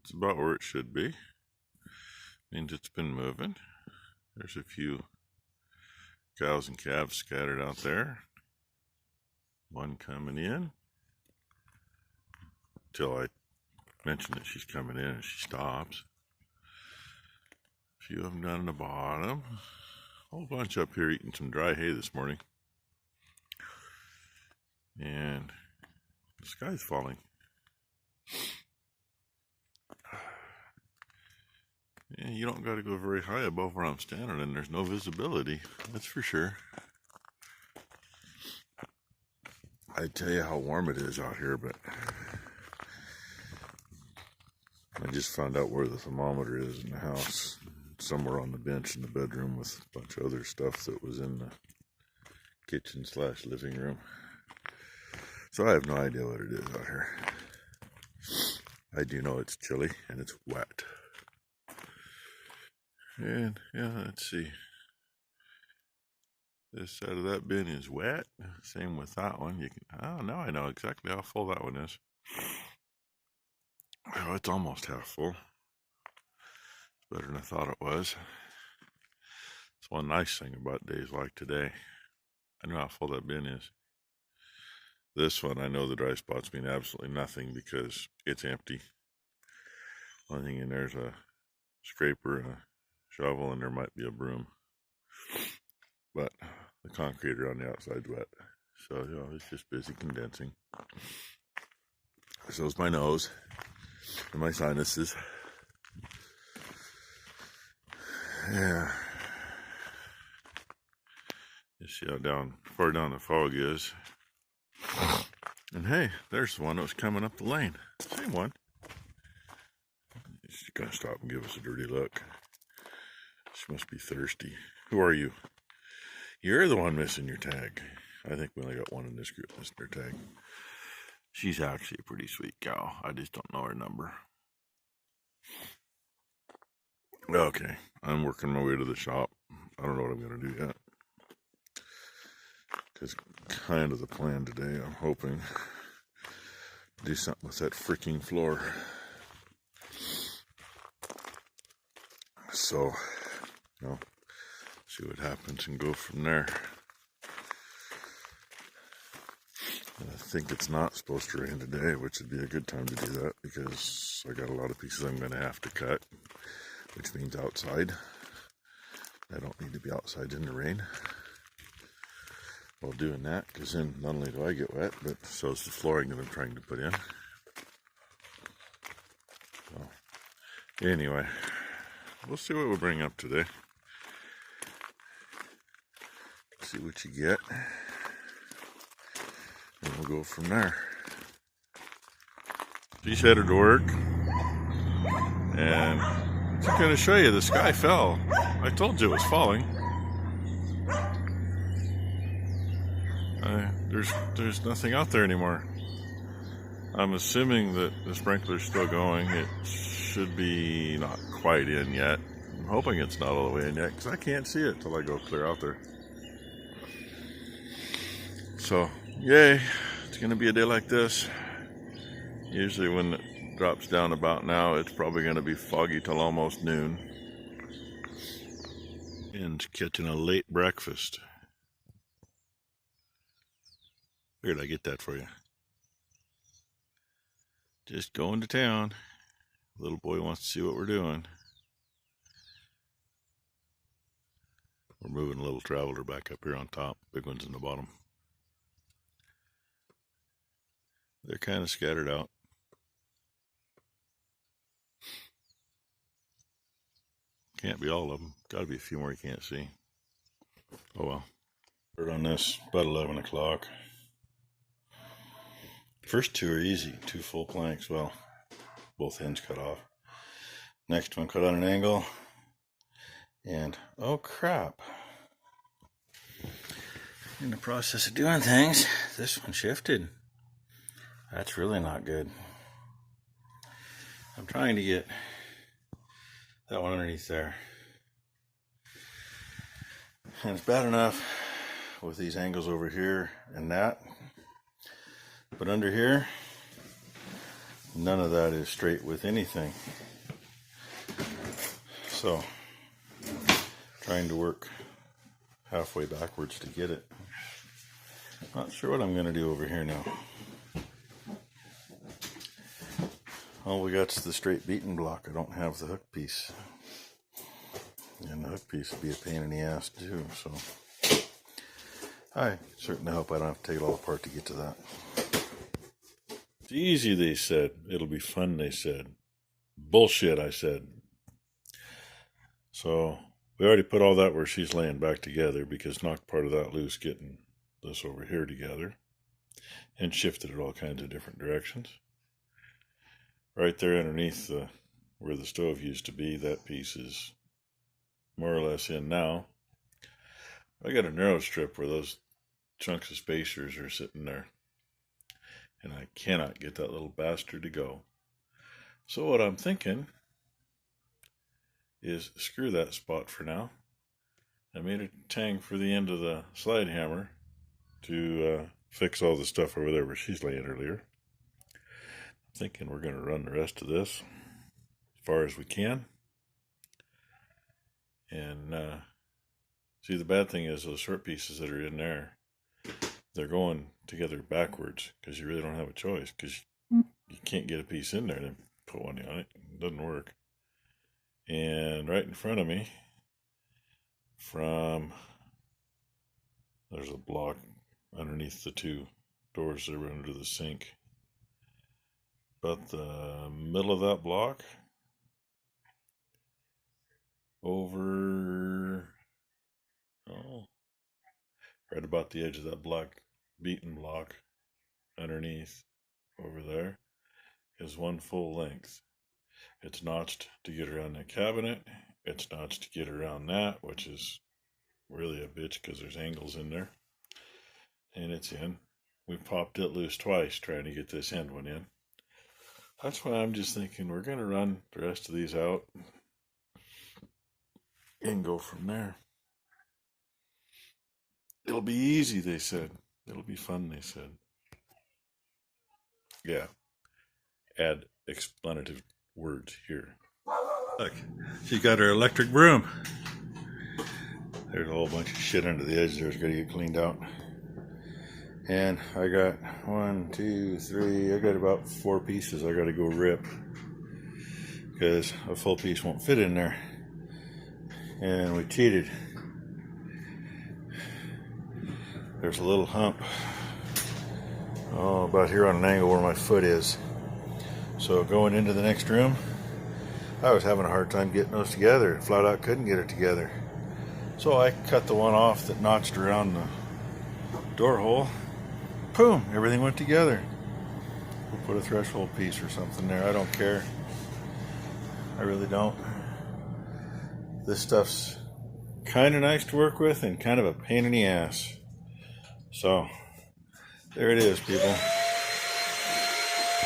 It's about where it should be. Means it's been moving. There's a few cows and calves scattered out there. One coming in. Until I mention that she's coming in and she stops. A few of them down in the bottom. A whole bunch up here eating some dry hay this morning. And the sky's falling. Yeah, you don't got to go very high above where I'm standing, and there's no visibility. That's for sure. I tell you how warm it is out here, but I just found out where the thermometer is in the house. Somewhere on the bench in the bedroom with a bunch of other stuff that was in the kitchen/living room. So I have no idea what it is out here. I do know it's chilly and it's wet. And yeah, let's see. This side of that bin is wet. Same with that one. You can. Oh, now I know exactly how full that one is. Oh, it's almost half full. It's better than I thought it was. It's one nice thing about days like today. I know how full that bin is. This one, I know the dry spots mean absolutely nothing because it's empty. Only thing in there's a scraper and a shovel, and there might be a broom. But the concrete on the outside's wet. So, you know, it's just busy condensing. So's my nose and my sinuses. Yeah. You see how far down the fog is. And hey, there's the one that was coming up the lane. Same one. She's gonna stop and give us a dirty look. She must be thirsty. Who are you? You're the one missing your tag. I think we only got one in this group missing her tag. She's actually a pretty sweet cow. I just don't know her number. Okay, I'm working my way to the shop. I don't know what I'm gonna do yet. Because kind of the plan today, I'm hoping to do something with that freaking floor. So, you know, see what happens and go from there. I think it's not supposed to rain today, which would be a good time to do that because I got a lot of pieces I'm going to have to cut, which means outside. I don't need to be outside in the rain while doing that, because then not only do I get wet, but so is the flooring that I'm trying to put in. So, anyway, we'll see what we bring up today. See what you get. And we'll go from there. She's headed to work. And I'm just going to show you, the sky fell. I told you it was falling. There's nothing out there anymore. I'm assuming that the sprinkler's still going. It should be not quite in yet. I'm hoping it's not all the way in yet because I can't see it till I go clear out there. So, yay. It's going to be a day like this. Usually when it drops down about now, it's probably going to be foggy till almost noon. And catching a late breakfast. Figured I'd get that for you. Just going to town. Little boy wants to see what we're doing. We're moving a little traveler back up here on top. Big one's in the bottom. They're kind of scattered out. Can't be all of them. Got to be a few more you can't see. Oh well. Bird on this, about 11 o'clock. First two are easy, 2 full planks. Well, both ends cut off. Next one cut on an angle. And, oh crap. In the process of doing things, this one shifted. That's really not good. I'm trying to get that one underneath there. And it's bad enough with these angles over here and that. But under here, None of that is straight with anything. So, trying to work halfway backwards to get it. Not sure what I'm going to do over here now. All we got is the straight beaten block. I don't have the hook piece. And the hook piece would be a pain in the ass too, so I certainly hope I don't have to take it all apart to get to that. It's easy, they said. It'll be fun, they said. Bullshit, I said. So we already put all that where she's laying back together, because knocked part of that loose getting this over here together and shifted it all kinds of different directions. Right there underneath where the stove used to be, that piece is more or less in now. I got a narrow strip where those chunks of spacers are sitting there, and I cannot get that little bastard to go. So what I'm thinking is screw that spot for now. I made a tang for the end of the slide hammer to fix all the stuff over there where she's laying earlier. I'm thinking we're going to run the rest of this as far as we can. And see, the bad thing is those short pieces that are in there, they're going together backwards, because you really don't have a choice, because you can't get a piece in there and put one on it. It doesn't work. And right in front of me, there's a block underneath the two doors that are under the sink. But the middle of that block, over, right about the edge of that black beaten block underneath over there, is one full length. It's notched to get around that cabinet. It's notched to get around that, which is really a bitch because there's angles in there. And it's in. We popped it loose twice trying to get this end one in. That's why I'm just thinking we're going to run the rest of these out and go from there. It'll be easy, they said. It'll be fun, they said. Yeah. Add explanative words here. Look, she got her electric broom. There's a whole bunch of shit under the edge there. It's got to get cleaned out. And I got 1, 2, 3, I got about 4 pieces I got to go rip, because a full piece won't fit in there. And we cheated. There's a little hump, about here on an angle where my foot is. So going into the next room, I was having a hard time getting those together. Flat out couldn't get it together. So I cut the one off that notched around the door hole. Boom, everything went together. We'll put a threshold piece or something there. I don't care. I really don't. This stuff's kind of nice to work with and kind of a pain in the ass. So, there it is, people.